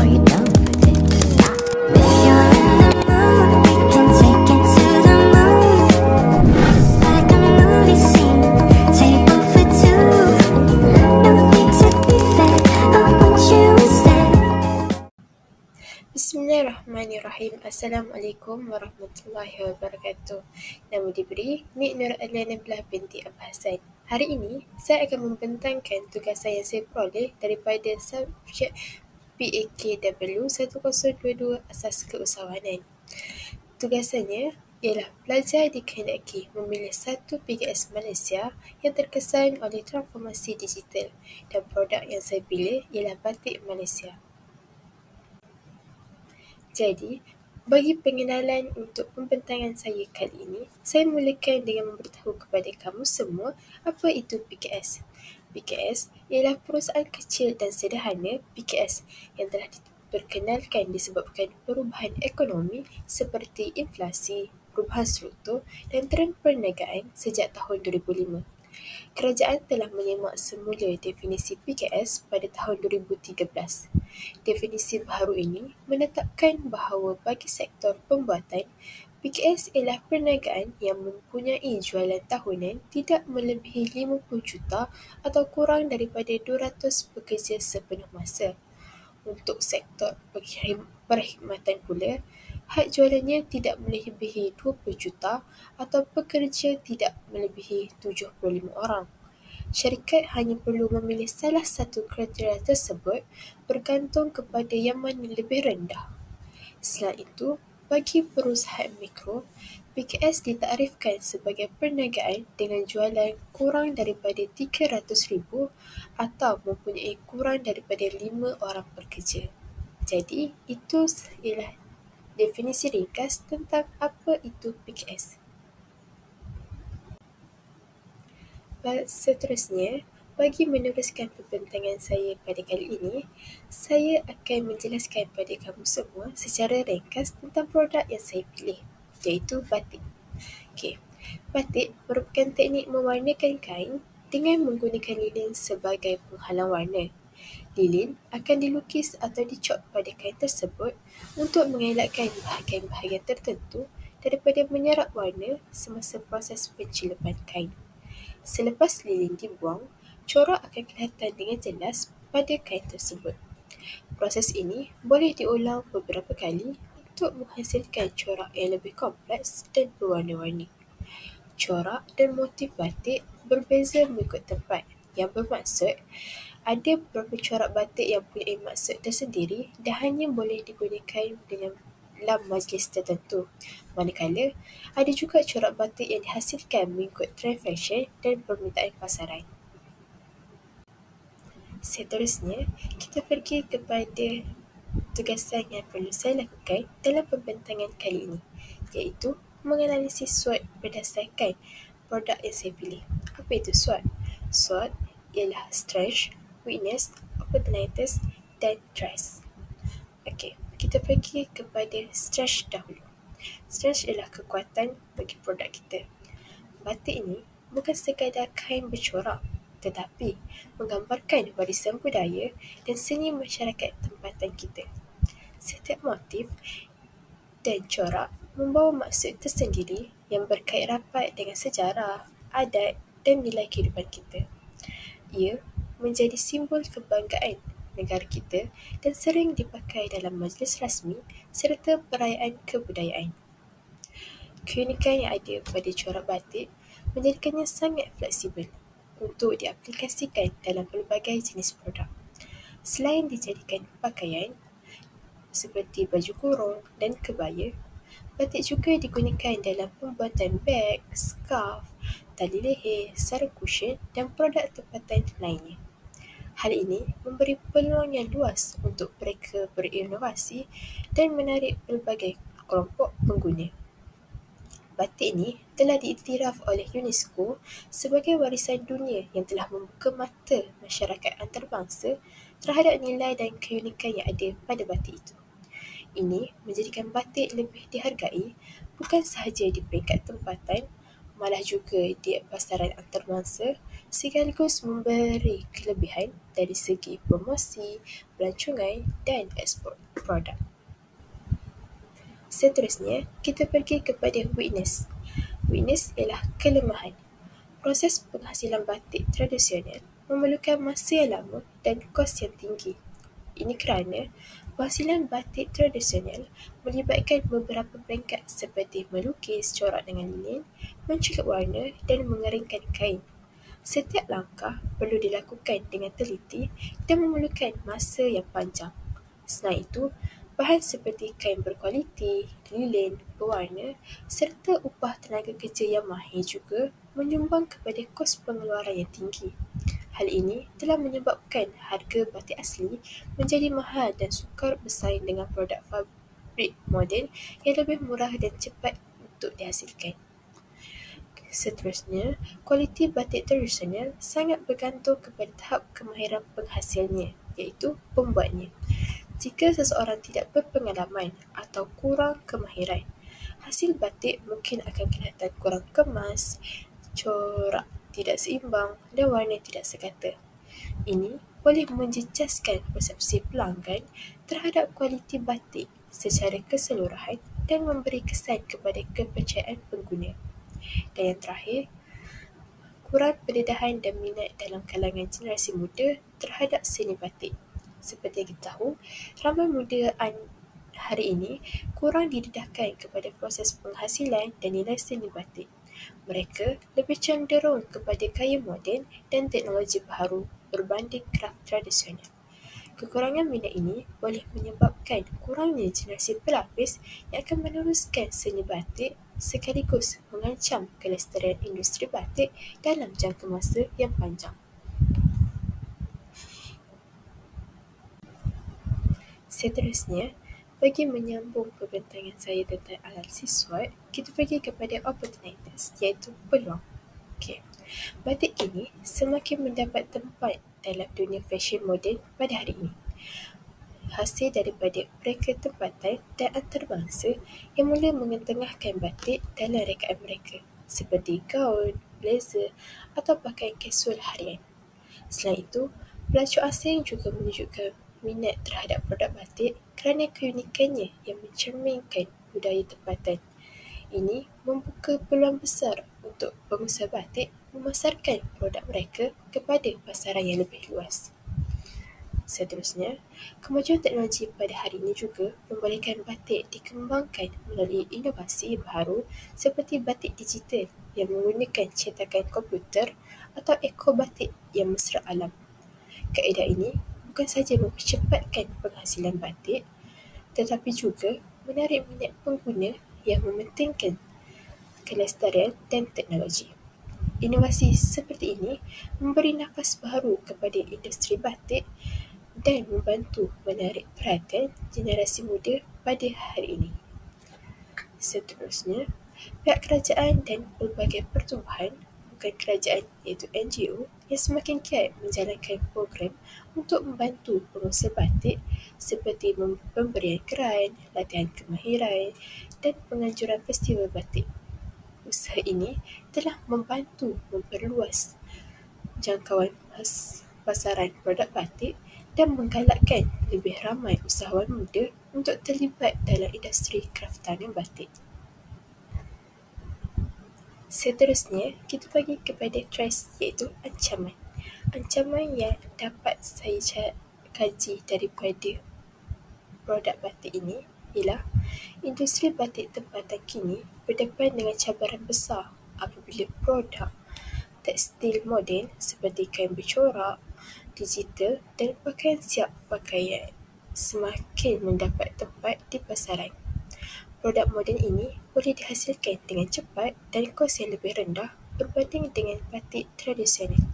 Are you down for this? If you're in the mood, we can take it to the moon. Just like a movie scene, table for two. No need to be fair, I want you instead. Bismillahirrahmanirrahim. Assalamualaikum warahmatullahi wabarakatuh. Nama diberi Nik Nur Adliana Belah binti Abah Hassan. Hari ini, saya akan membentangkan tugasan yang saya peroleh daripada subjek PAKW 1022 Asas Keusahawanan. Tugasannya ialah pelajar dikehendaki memilih satu PKS Malaysia yang terkesan oleh transformasi digital, dan produk yang saya pilih ialah batik Malaysia. Jadi, bagi pengenalan untuk pembentangan saya kali ini, saya mulakan dengan memberitahu kepada kamu semua apa itu PKS. PKS ialah perusahaan kecil dan sederhana PKS yang telah diperkenalkan disebabkan perubahan ekonomi seperti inflasi, perubahan struktur dan trend perniagaan sejak tahun 2005. Kerajaan telah menyemak semula definisi PKS pada tahun 2013. Definisi baharu ini menetapkan bahawa bagi sektor pembuatan, PKS ialah perniagaan yang mempunyai jualan tahunan tidak melebihi 50 juta atau kurang daripada 200 pekerja sepenuh masa. Untuk sektor perkhidmatan pula, had jualannya tidak melebihi 20 juta atau pekerja tidak melebihi 75 orang. Syarikat hanya perlu memilih salah satu kriteria tersebut bergantung kepada yang mana lebih rendah. Selain itu, bagi perusahaan mikro, PKS ditakrifkan sebagai perniagaan dengan jualan kurang daripada 300,000 atau mempunyai kurang daripada 5 orang pekerja. Jadi, itu ialah definisi ringkas tentang apa itu PKS. Seterusnya, bagi meneruskan pembentangan saya pada kali ini, saya akan menjelaskan kepada kamu semua secara ringkas tentang produk yang saya pilih, iaitu batik. Batik merupakan teknik mewarnakan kain dengan menggunakan lilin sebagai penghalang warna. Lilin akan dilukis atau dicop pada kain tersebut untuk mengelakkan bahagian-bahagian tertentu daripada menyerap warna semasa proses pencelepan kain. Selepas lilin dibuang, corak akan kelihatan dengan jelas pada kain tersebut. Proses ini boleh diulang beberapa kali untuk menghasilkan corak yang lebih kompleks dan berwarna-warni. Corak dan motif batik berbeza mengikut tempat, yang bermaksud ada beberapa corak batik yang mempunyai maksud tersendiri dan hanya boleh digunakan dalam majlis tertentu. Manakala, ada juga corak batik yang dihasilkan mengikut trend fashion dan permintaan pasaran. Seterusnya, kita pergi kepada tugasan yang perlu saya lakukan dalam pembentangan kali ini, iaitu menganalisis SWOT berdasarkan produk yang saya pilih. Apa itu SWOT? SWOT ialah Strength, Weakness, Opportunities dan Threats. Kita pergi kepada Strength dahulu. Strength ialah kekuatan bagi produk kita. Batik ini bukan sekadar kain bercorak, tetapi menggambarkan warisan budaya dan seni masyarakat tempatan kita. Setiap motif dan corak membawa maksud tersendiri yang berkait rapat dengan sejarah, adat dan nilai kehidupan kita. Ia menjadi simbol kebanggaan negara kita dan sering dipakai dalam majlis rasmi serta perayaan kebudayaan. Keunikan yang ada pada corak batik menjadikannya sangat fleksibel untuk diaplikasikan dalam pelbagai jenis produk. Selain dijadikan pakaian seperti baju kurung dan kebaya, batik juga digunakan dalam pembuatan beg, scarf, tali leher, sarung cushion dan produk tempatan lainnya. Hal ini memberi peluang yang luas untuk mereka berinovasi dan menarik pelbagai kelompok pengguna. Batik ini telah diiktiraf oleh UNESCO sebagai warisan dunia yang telah membuka mata masyarakat antarabangsa terhadap nilai dan keunikan yang ada pada batik itu. Ini menjadikan batik lebih dihargai bukan sahaja di peringkat tempatan, malah juga di pasaran antarabangsa sekaligus memberi kelebihan dari segi promosi, pelancongan dan ekspor produk. Seterusnya, kita pergi kepada weakness. Weakness ialah kelemahan. Proses penghasilan batik tradisional memerlukan masa yang lama dan kos yang tinggi. Ini kerana penghasilan batik tradisional melibatkan beberapa peringkat seperti melukis corak dengan lilin, mencelup warna dan mengeringkan kain. Setiap langkah perlu dilakukan dengan teliti dan memerlukan masa yang panjang. Selain itu, bahan seperti kain berkualiti, lilin, berwarna serta upah tenaga kerja yang mahir juga menyumbang kepada kos pengeluaran yang tinggi. Hal ini telah menyebabkan harga batik asli menjadi mahal dan sukar bersaing dengan produk fabrik moden yang lebih murah dan cepat untuk dihasilkan. Seterusnya, kualiti batik tradisional sangat bergantung kepada tahap kemahiran penghasilnya, iaitu pembuatnya. Jika seseorang tidak berpengalaman atau kurang kemahiran, hasil batik mungkin akan kelihatan kurang kemas, corak tidak seimbang dan warna tidak sekata. Ini boleh menjejaskan persepsi pelanggan terhadap kualiti batik secara keseluruhan dan memberi kesan kepada kepercayaan pengguna. Dan yang terakhir, kurang pendedahan dan minat dalam kalangan generasi muda terhadap seni batik. Seperti yang kita tahu, ramai muda hari ini kurang didedahkan kepada proses penghasilan dan nilai seni batik. Mereka lebih cenderung kepada gaya moden dan teknologi baharu berbanding kraf tradisional. Kekurangan minat ini boleh menyebabkan kurangnya generasi pelapis yang akan meneruskan seni batik sekaligus mengancam kelestarian industri batik dalam jangka masa yang panjang. Seterusnya, bagi menyambung perbincangan saya tentang analisis SWOT, kita pergi kepada opportunities, iaitu peluang. Batik kini semakin mendapat tempat dalam dunia fashion moden pada hari ini. Hasil daripada mereka tempatan dan antarabangsa yang mula mengetengahkan batik dalam rekaan mereka, seperti gaun, blazer atau pakaian kasual harian. Selain itu, pelancong asing juga menunjukkan minat terhadap produk batik kerana keunikannya yang mencerminkan budaya tempatan. Ini membuka peluang besar untuk pengusaha batik memasarkan produk mereka kepada pasaran yang lebih luas. Seterusnya, kemajuan teknologi pada hari ini juga membolehkan batik dikembangkan melalui inovasi baru seperti batik digital yang menggunakan cetakan komputer atau ekor batik yang mesra alam. Kaedah ini bukan sahaja mempercepatkan penghasilan batik, tetapi juga menarik minat pengguna yang mementingkan kelestarian dan teknologi. Inovasi seperti ini memberi nafas baru kepada industri batik dan membantu menarik perhatian generasi muda pada hari ini. Seterusnya, pihak kerajaan dan pelbagai pertubuhan bukan kerajaan iaitu NGO yang semakin giat menjalankan program untuk membantu pengusaha batik seperti pemberian geran, latihan kemahiran dan penganjuran festival batik. Usaha ini telah membantu memperluas jangkauan pasaran produk batik dan menggalakkan lebih ramai usahawan muda untuk terlibat dalam industri kraftangan batik. Seterusnya, kita pergi kepada threats iaitu ancaman. Ancaman yang dapat saya kaji daripada produk batik ini ialah industri batik tempatan kini berdepan dengan cabaran besar apabila produk tekstil moden seperti kain bercorak, digital dan pakaian siap pakaian semakin mendapat tempat di pasaran. Produk moden ini boleh dihasilkan dengan cepat dan kos yang lebih rendah berbanding dengan batik tradisional.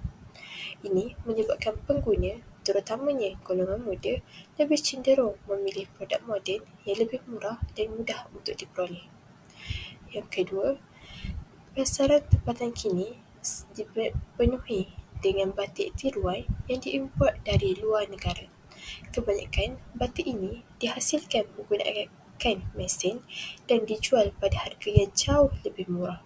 Ini menyebabkan pengguna, terutamanya golongan muda, lebih cenderung memilih produk moden yang lebih murah dan mudah untuk diperoleh. Yang kedua, pasaran tempatan kini dipenuhi dengan batik tiruan yang diimport dari luar negara. Kebanyakan batik ini dihasilkan menggunakan mesin dan dijual pada harga yang jauh lebih murah.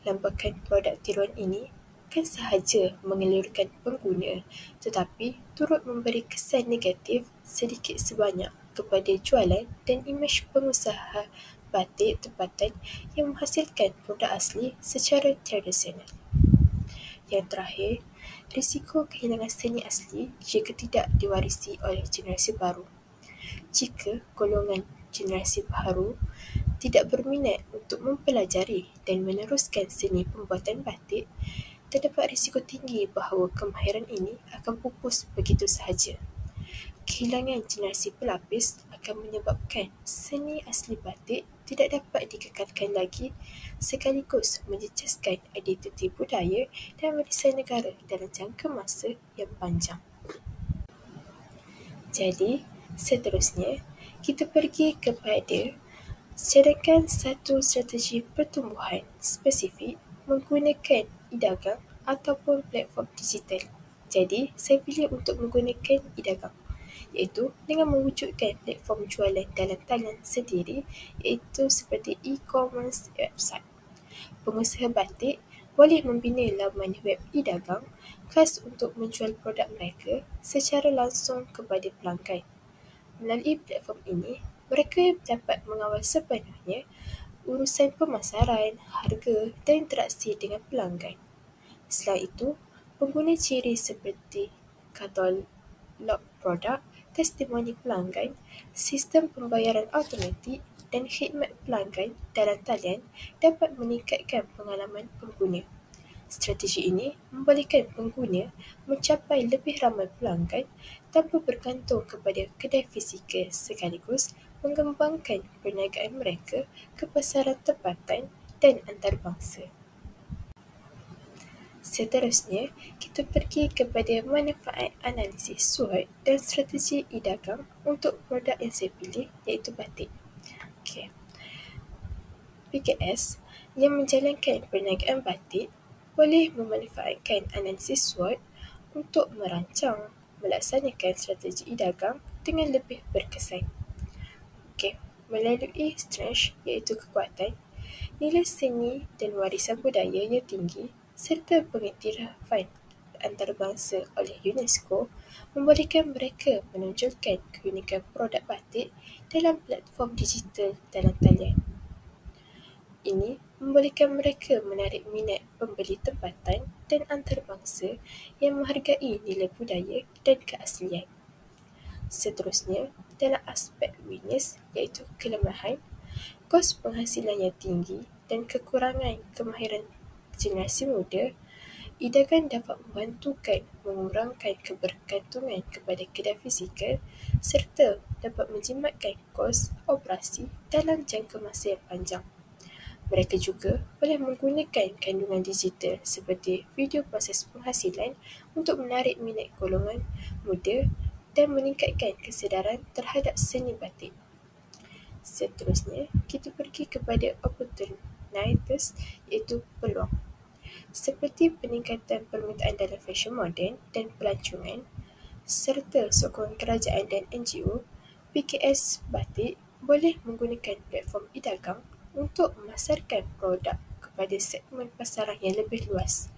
Lambakan produk tiruan ini bukan sahaja mengelurkan pengguna tetapi turut memberi kesan negatif sedikit sebanyak kepada jualan dan imej pengusaha batik tempatan yang menghasilkan produk asli secara tradisional. Yang terakhir, risiko kehilangan seni asli jika tidak diwarisi oleh generasi baru. Jika golongan generasi baru tidak berminat untuk mempelajari dan meneruskan seni pembuatan batik, terdapat risiko tinggi bahawa kemahiran ini akan pupus begitu sahaja. Kehilangan generasi pelapis akan menyebabkan seni asli batik tidak dapat dikekalkan lagi sekaligus menjejaskan identiti budaya dan warisan negara dalam jangka masa yang panjang. Jadi, seterusnya, kita pergi kepada sedangkan satu strategi pertumbuhan spesifik menggunakan e-dagang ataupun platform digital. Jadi, saya pilih untuk menggunakan e-dagang, iaitu dengan mewujudkan platform jualan dalam talian sendiri, iaitu seperti e-commerce website. Pengusaha batik boleh membina laman web e-dagang khas untuk menjual produk mereka secara langsung kepada pelanggan. Melalui platform ini, mereka dapat mengawal sepenuhnya urusan pemasaran, harga dan interaksi dengan pelanggan. Selain itu, pengguna ciri seperti katalog produk, testimoni pelanggan, sistem pembayaran automatik dan khidmat pelanggan dalam talian dapat meningkatkan pengalaman pengguna. Strategi ini membolehkan pengguna mencapai lebih ramai pelanggan tanpa bergantung kepada kedai fizikal sekaligus mengembangkan perniagaan mereka ke pasaran tempatan dan antarabangsa. Seterusnya, kita pergi kepada manfaat analisis SWOT dan strategi e-dagang untuk produk yang saya pilih, iaitu batik. PKS yang menjalankan perniagaan batik boleh memanfaatkan analisis SWOT untuk merancang, melaksanakan strategi e-dagang dengan lebih berkesan. Melalui strength iaitu kekuatan, nilai seni dan warisan budaya yang tinggi serta pengiktirafan antarabangsa oleh UNESCO membolehkan mereka menonjolkan keunikan produk batik dalam platform digital dalam talian. Ini membolehkan mereka menarik minat pembeli tempatan dan antarabangsa yang menghargai nilai budaya dan keaslian. Seterusnya, dalam aspek weakness iaitu kelemahan, kos penghasilan yang tinggi dan kekurangan kemahiran generasi muda, e-dagang dapat membantukan mengurangkan kebergantungan kepada kedai fizikal serta dapat menjimatkan kos operasi dalam jangka masa yang panjang. Mereka juga boleh menggunakan kandungan digital seperti video proses penghasilan untuk menarik minat golongan muda dan meningkatkan kesedaran terhadap seni batik. Seterusnya, kita pergi kepada opportunities iaitu peluang. Seperti peningkatan permintaan dalam fashion moden dan pelancongan serta sokongan kerajaan dan NGO, PKS Batik boleh menggunakan platform e-dagang untuk memasarkan produk kepada segmen pasaran yang lebih luas.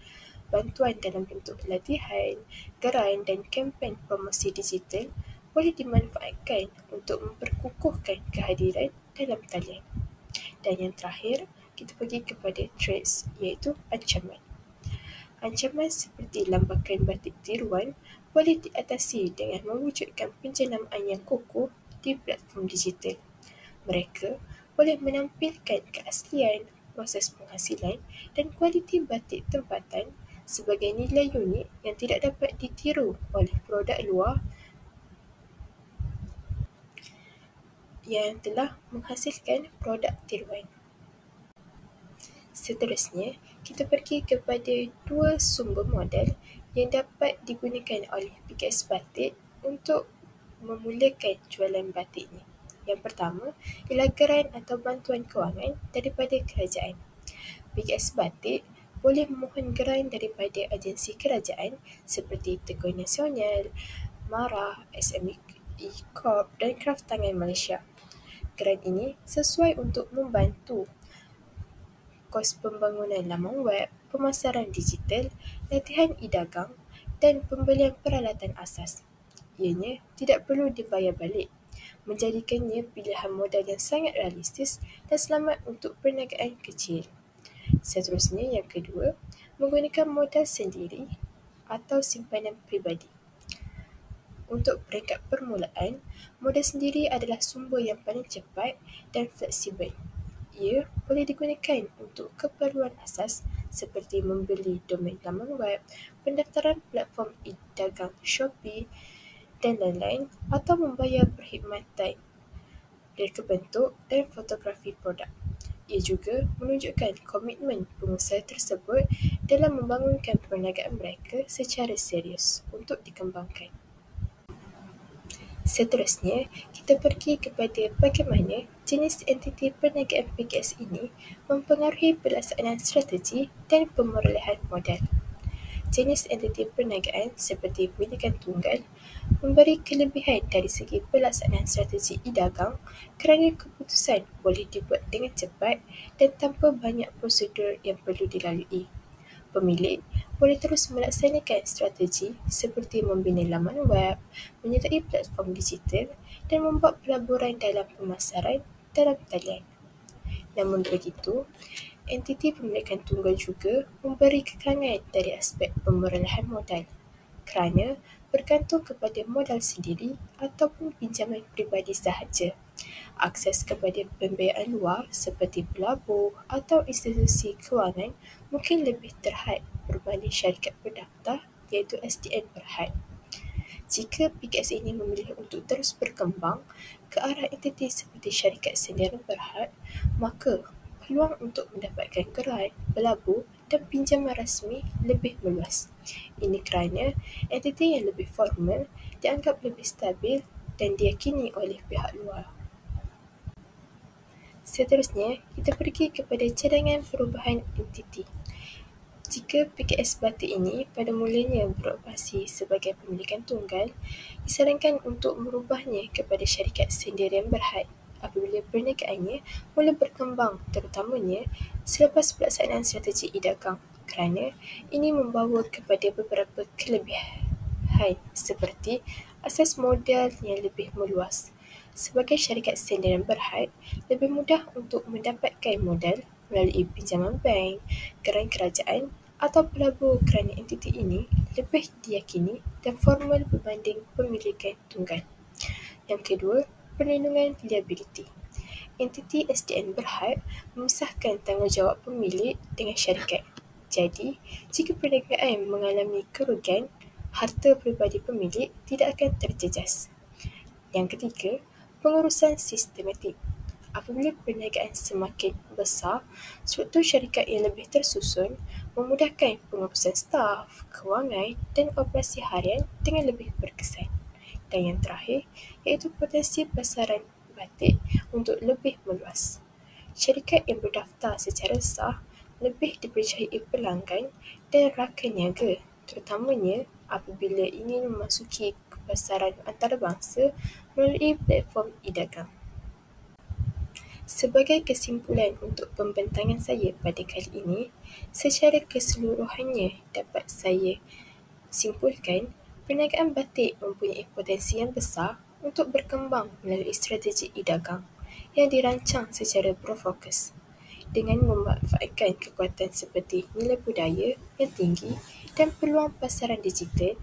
Bantuan dalam bentuk pelatihan, geran dan kempen promosi digital boleh dimanfaatkan untuk memperkukuhkan kehadiran dalam talian. Dan yang terakhir, kita pergi kepada threats iaitu ancaman. Ancaman seperti lambakan batik tiruan boleh diatasi dengan mewujudkan penjenamaan yang kukuh di platform digital. Mereka boleh menampilkan keaslian, proses penghasilan dan kualiti batik tempatan sebagai nilai unik yang tidak dapat ditiru oleh produk luar yang telah menghasilkan produk tiruan. Seterusnya, kita pergi kepada dua sumber modal yang dapat digunakan oleh PKS Batik untuk memulakan jualan batiknya. Yang pertama ialah geran atau bantuan kewangan daripada kerajaan. PKS Batik boleh memohon geran daripada agensi kerajaan seperti Tengku Nasional, MARA, SME Corp dan Kraft Tangan Malaysia. Geran ini sesuai untuk membantu kos pembangunan laman web, pemasaran digital, latihan e-dagang dan pembelian peralatan asas. Ianya tidak perlu dibayar balik, menjadikannya pilihan modal yang sangat realistis dan selamat untuk perniagaan kecil. Seterusnya, yang kedua, menggunakan modal sendiri atau simpanan peribadi. Untuk peringkat permulaan, modal sendiri adalah sumber yang paling cepat dan fleksibel. Ia boleh digunakan untuk keperluan asas seperti membeli domain laman web, pendaftaran platform e-dagang Shopee dan lain-lain, atau membayar perkhidmatan reka bentuk dan fotografi produk. Ia juga menunjukkan komitmen pengusaha tersebut dalam membangunkan perniagaan mereka secara serius untuk dikembangkan. Seterusnya, kita pergi kepada bagaimana jenis entiti perniagaan PKS ini mempengaruhi pelaksanaan strategi dan pemerolehan modal. Jenis entiti perniagaan seperti pemilikan tunggal memberi kelebihan dari segi pelaksanaan strategi e-dagang kerana keputusan boleh dibuat dengan cepat dan tanpa banyak prosedur yang perlu dilalui. Pemilik boleh terus melaksanakan strategi seperti membina laman web, menyertai platform digital dan membuat pelaburan dalam pemasaran dalam talian. Namun begitu, entiti pemilikan tunggal juga memberi kekangan dari aspek pemerolehan modal kerana bergantung kepada modal sendiri ataupun pinjaman peribadi sahaja. Akses kepada pembiayaan luar seperti pelabur atau institusi kewangan mungkin lebih terhad berbanding syarikat berdaftar iaitu SDN berhad. Jika PKS ini memilih untuk terus berkembang ke arah entiti seperti syarikat sendirian berhad, maka peluang untuk mendapatkan geran, pelabur dan pinjaman rasmi lebih meluas. Ini kerana entiti yang lebih formal dianggap lebih stabil dan diyakini oleh pihak luar. Seterusnya, kita pergi kepada cadangan perubahan entiti. Jika PKS batik ini pada mulanya beroperasi sebagai pemilikan tunggal, disarankan untuk merubahnya kepada syarikat sendirian berhad apabila perniagaannya mula berkembang, terutamanya selepas pelaksanaan strategi e-dagang kerana ini membawa kepada beberapa kelebihan seperti asas modal yang lebih meluas. Sebagai syarikat sendirian berhad, lebih mudah untuk mendapatkan modal melalui pinjaman bank, geran kerajaan atau pelabur kerana entiti ini lebih diyakini dan formal berbanding pemilikan tunggal. Yang kedua, perlindungan liability. Entiti SDN berhad memisahkan tanggungjawab pemilik dengan syarikat. Jadi, jika perniagaan mengalami kerugian, harta peribadi pemilik tidak akan terjejas. Yang ketiga, pengurusan sistematik. Apabila perniagaan semakin besar, struktur syarikat yang lebih tersusun memudahkan pengurusan staf, kewangan dan operasi harian dengan lebih berkesan. Dan yang terakhir, iaitu potensi pasaran batik untuk lebih meluas. Syarikat yang berdaftar secara sah lebih dipercayai pelanggan dan rakan niaga, terutamanya apabila ingin memasuki pasaran antarabangsa melalui platform e-dagang. Sebagai kesimpulan untuk pembentangan saya pada kali ini, secara keseluruhannya dapat saya simpulkan perniagaan batik mempunyai potensi yang besar untuk berkembang melalui strategi e-dagang yang dirancang secara berfokus dengan memanfaatkan kekuatan seperti nilai budaya yang tinggi dan peluang pasaran digital.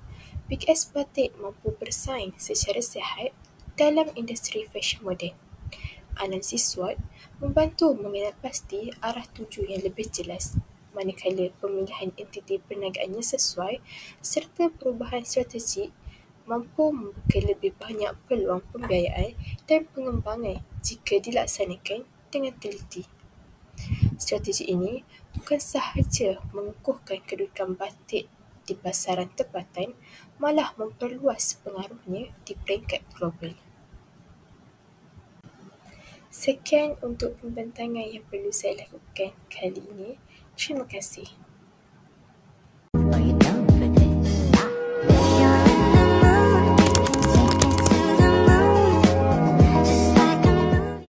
PKS batik mampu bersaing secara sihat dalam industri fashion moden. Analisis SWOT membantu mengenal pasti arah tuju yang lebih jelas, manakala pemilihan entiti perniagaannya sesuai serta perubahan strategi mampu membuka lebih banyak peluang pembiayaan dan pengembangan jika dilaksanakan dengan teliti. Strategi ini bukan sahaja mengukuhkan kedudukan batik di pasaran tempatan, malah memperluas pengaruhnya di peringkat global. Sekian untuk pembentangan yang perlu saya lakukan kali ini. Terima kasih.